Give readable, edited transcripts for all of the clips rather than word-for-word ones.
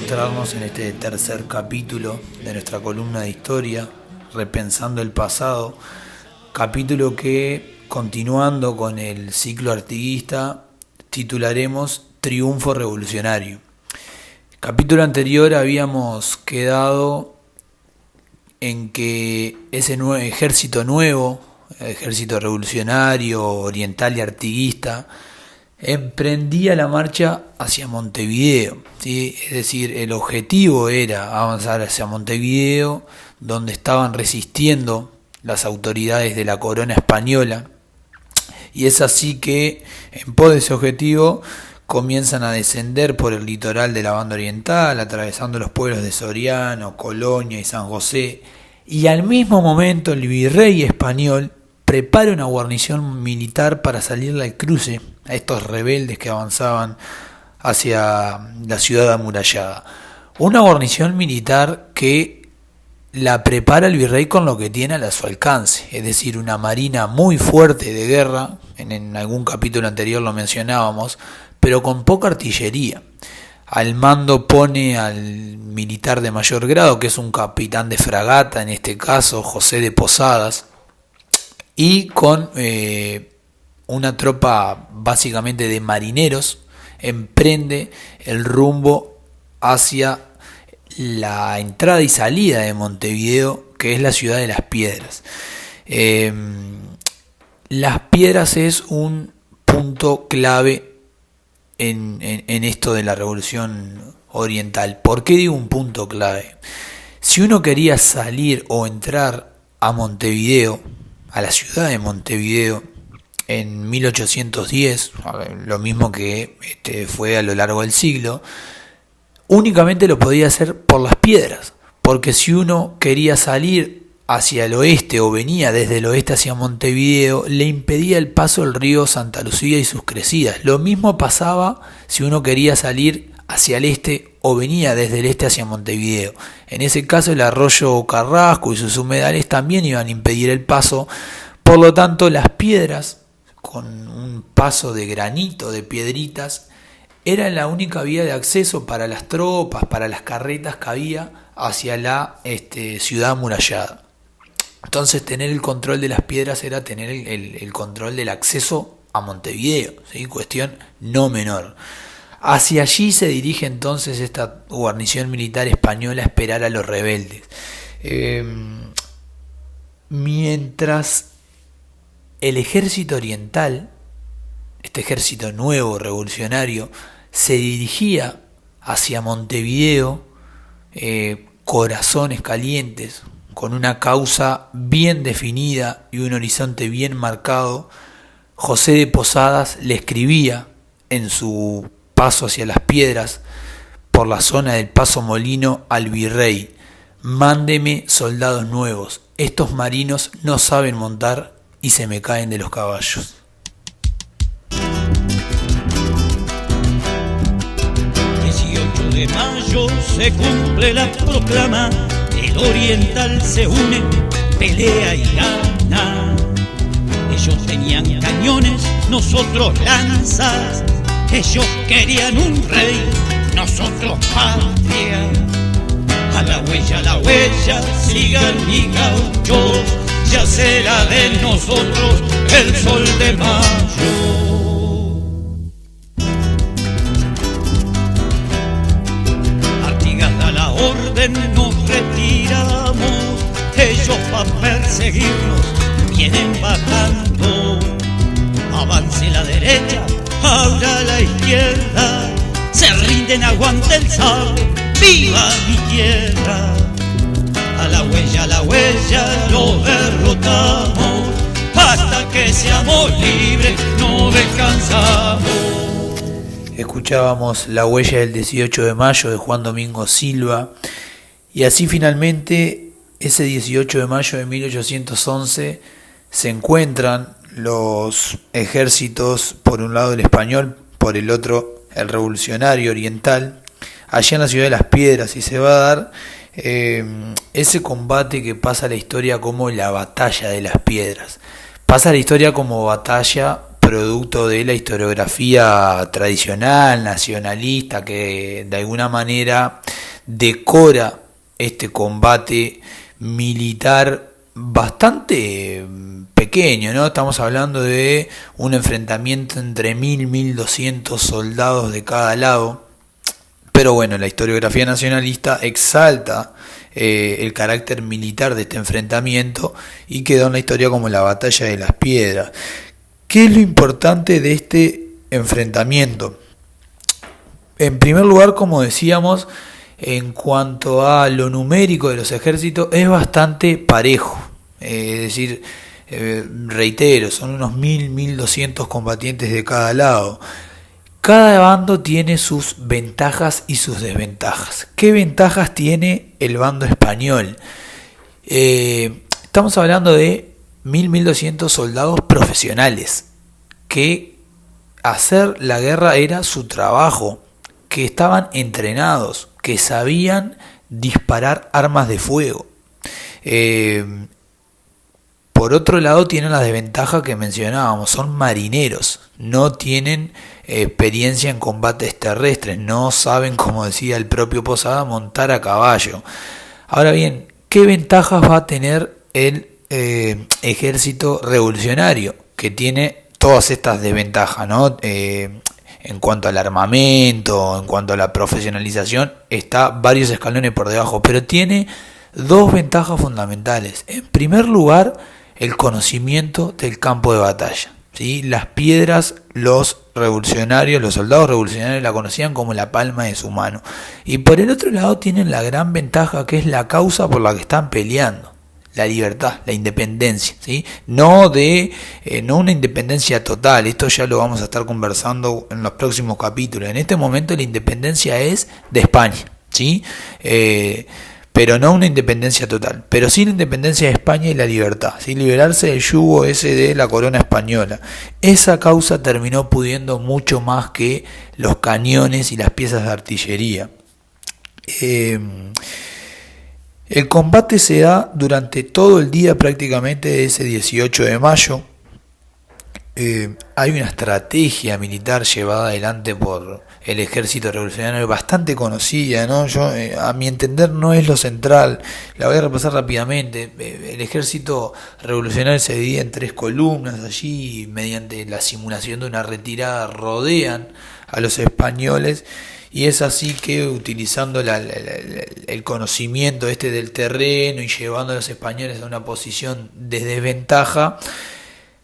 encontrarnos en este tercer capítulo de nuestra columna de historia, Repensando el pasado, capítulo que, continuando con el ciclo artiguista, titularemos Triunfo Revolucionario. Capítulo anterior habíamos quedado en que ese ejército nuevo, el ejército revolucionario, oriental y artiguista, emprendía la marcha hacia Montevideo, ¿sí? Es decir, el objetivo era avanzar hacia Montevideo, donde estaban resistiendo las autoridades de la corona española, y es así que en pos de ese objetivo comienzan a descender por el litoral de la banda oriental, atravesando los pueblos de Soriano, Colonia y San José, y al mismo momento el virrey español prepara una guarnición militar para salirle al cruce a estos rebeldes que avanzaban hacia la ciudad amurallada. Una guarnición militar que la prepara el virrey con lo que tiene a su alcance, es decir, una marina muy fuerte de guerra, en algún capítulo anterior lo mencionábamos, pero con poca artillería. Al mando pone al militar de mayor grado, que es un capitán de fragata, en este caso José de Posadas, y con una tropa básicamente de marineros emprende el rumbo hacia la entrada y salida de Montevideo, que es la ciudad de Las Piedras. Las Piedras es un punto clave en esto de la Revolución Oriental. ¿Por qué digo un punto clave? Si uno quería salir o entrar a Montevideo, a la ciudad de Montevideo, en 1810, lo mismo que fue a lo largo del siglo, únicamente lo podía hacer por Las Piedras, porque si uno quería salir hacia el oeste o venía desde el oeste hacia Montevideo, le impedía el paso del río Santa Lucía y sus crecidas. Lo mismo pasaba si uno quería salir hacia el este o venía desde el este hacia Montevideo. En ese caso el arroyo Carrasco y sus humedales también iban a impedir el paso. Por lo tanto, Las Piedras, con un paso de granito, de piedritas, era la única vía de acceso para las tropas, para las carretas que había hacia la ciudad amurallada. Entonces, tener el control de Las Piedras era tener el control del acceso a Montevideo, ¿sí? Cuestión no menor. Hacia allí se dirige entonces esta guarnición militar española a esperar a los rebeldes. Mientras el ejército oriental, este ejército nuevo, revolucionario, se dirigía hacia Montevideo, corazones calientes, con una causa bien definida y un horizonte bien marcado, José de Posadas le escribía en su paso hacia Las Piedras, por la zona del Paso Molino, al virrey: mándeme soldados nuevos, estos marinos no saben montar y se me caen de los caballos. De mayo se cumple la proclama, el oriental se une, pelea y gana. Ellos tenían cañones, nosotros lanzas. Ellos querían un rey, nosotros patria. A la huella, sigan mis gauchos, ya será de nosotros el sol de mayo. Nos retiramos, ellos pa' perseguirnos vienen bajando. Avance la derecha, ahora la izquierda, se rinden, aguanta el sable, viva mi tierra. A la huella, los derrotamos, hasta que seamos libres, no descansamos. Escuchábamos La huella del 18 de mayo de Juan Domingo Silva, y así finalmente ese 18 de mayo de 1811 se encuentran los ejércitos, por un lado el español, por el otro el revolucionario oriental, allá en la ciudad de Las Piedras, y se va a dar ese combate que pasa a la historia como la batalla de Las Piedras. Pasa a la historia como batalla producto de la historiografía tradicional, nacionalista, que de alguna manera decora este combate militar bastante pequeño, ¿no? Estamos hablando de un enfrentamiento entre 1.200 soldados de cada lado, pero bueno, la historiografía nacionalista exalta el carácter militar de este enfrentamiento y quedó en la historia como la batalla de las piedras. ¿Qué es lo importante de este enfrentamiento? En primer lugar, como decíamos, en cuanto a lo numérico de los ejércitos, es bastante parejo. Es decir, reitero, son unos 1.200 combatientes de cada lado. Cada bando tiene sus ventajas y sus desventajas. ¿Qué ventajas tiene el bando español? Estamos hablando de 1.200 soldados profesionales, que hacer la guerra era su trabajo, que estaban entrenados, que sabían disparar armas de fuego. Por otro lado, tienen la desventaja que mencionábamos, son marineros, no tienen experiencia en combates terrestres, no saben, como decía el propio Posada, montar a caballo. Ahora bien, ¿qué ventajas va a tener el ejército revolucionario? Que tiene todas estas desventajas, ¿no? En cuanto al armamento, en cuanto a la profesionalización, está varios escalones por debajo, pero tiene dos ventajas fundamentales. En primer lugar, el conocimiento del campo de batalla, ¿sí? Las piedras, los revolucionarios, los soldados revolucionarios la conocían como la palma de su mano. Y por el otro lado tienen la gran ventaja que es la causa por la que están peleando. La libertad, la independencia, ¿sí? No una independencia total, esto ya lo vamos a estar conversando en los próximos capítulos. En este momento la independencia es de España, ¿sí? Pero no una independencia total, pero sí la independencia de España y la libertad, ¿sí? Liberarse del yugo ese de la corona española. Esa causa terminó pudiendo mucho más que los cañones y las piezas de artillería. El combate se da durante todo el día prácticamente de ese 18 de mayo. Hay una estrategia militar llevada adelante por el ejército revolucionario bastante conocida, ¿no? A mi entender no es lo central, la voy a repasar rápidamente. El ejército revolucionario se divide en 3 columnas, allí mediante la simulación de una retirada rodean a los españoles. Y es así que utilizando el conocimiento del terreno y llevando a los españoles a una posición de desventaja,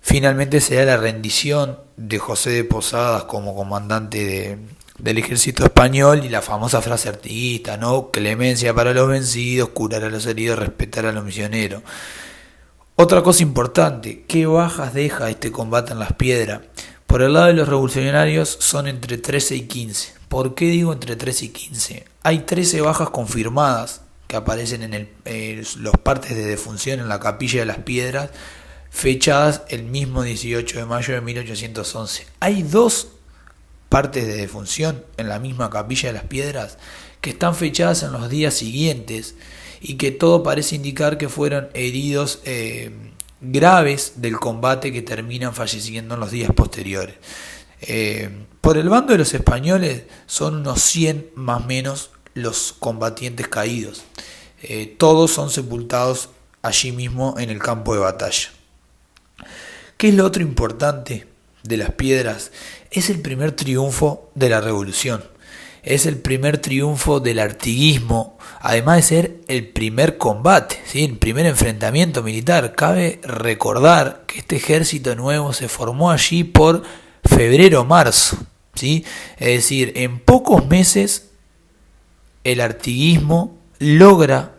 finalmente se da la rendición de José de Posadas como comandante del ejército español y la famosa frase artiguista, ¿no? Clemencia para los vencidos, curar a los heridos, respetar a los misioneros. Otra cosa importante, ¿qué bajas deja este combate en las piedras? Por el lado de los revolucionarios son entre 13 y 15. ¿Por qué digo entre 13 y 15? Hay 13 bajas confirmadas que aparecen en los partes de defunción en la Capilla de las Piedras, fechadas el mismo 18 de mayo de 1811. Hay 2 partes de defunción en la misma Capilla de las Piedras que están fechadas en los días siguientes y que todo parece indicar que fueron heridos graves del combate que terminan falleciendo en los días posteriores. Por el bando de los españoles son unos 100 más o menos los combatientes caídos. Todos son sepultados allí mismo en el campo de batalla. ¿Qué es lo otro importante de las piedras? Es el primer triunfo de la revolución. Es el primer triunfo del artiguismo, además de ser el primer combate, ¿sí? El primer enfrentamiento militar. Cabe recordar que este ejército nuevo se formó allí por febrero-marzo, ¿sí? Es decir, en pocos meses el artiguismo logra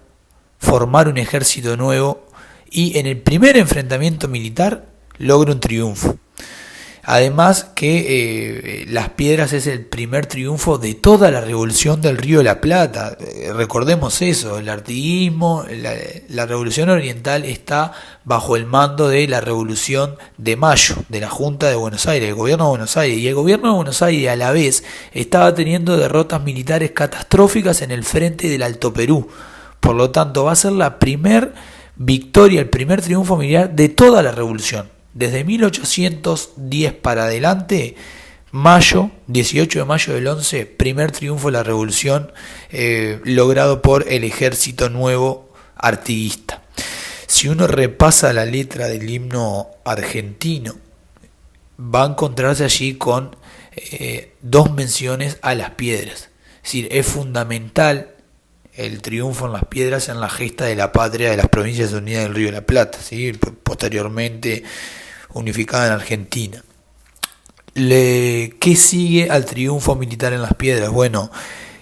formar un ejército nuevo y en el primer enfrentamiento militar logra un triunfo. Además que Las Piedras es el primer triunfo de toda la revolución del Río de la Plata. Recordemos eso, el artiguismo, la revolución oriental está bajo el mando de la Revolución de Mayo, de la Junta de Buenos Aires, el gobierno de Buenos Aires. Y el gobierno de Buenos Aires a la vez estaba teniendo derrotas militares catastróficas en el frente del Alto Perú. Por lo tanto, va a ser la primer victoria, el primer triunfo militar de toda la revolución. Desde 1810 para adelante, 18 de mayo del 11, primer triunfo de la revolución logrado por el ejército nuevo artiguista. Si uno repasa la letra del himno argentino, va a encontrarse allí con dos menciones a las piedras. Es decir, es fundamental el triunfo en las piedras en la gesta de la patria de las Provincias Unidas del Río de la Plata, ¿sí? Posteriormente unificada en Argentina. ¿Qué sigue al triunfo militar en las piedras? Bueno,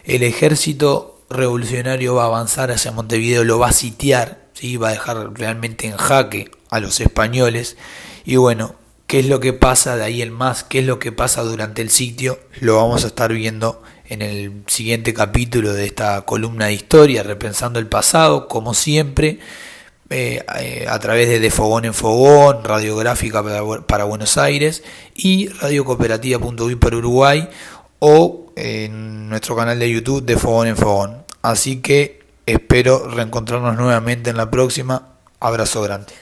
el ejército revolucionario va a avanzar hacia Montevideo, lo va a sitiar, ¿sí? Va a dejar realmente en jaque a los españoles. Y bueno, ¿qué es lo que pasa de ahí en más? ¿Qué es lo que pasa durante el sitio? Lo vamos a estar viendo en el siguiente capítulo de esta columna de historia, repensando el pasado, como siempre, a través de Fogón en Fogón, Radiográfica para Buenos Aires y radiocooperativa.uy para Uruguay, o en nuestro canal de YouTube de Fogón en Fogón. Así que espero reencontrarnos nuevamente en la próxima. Abrazo grande.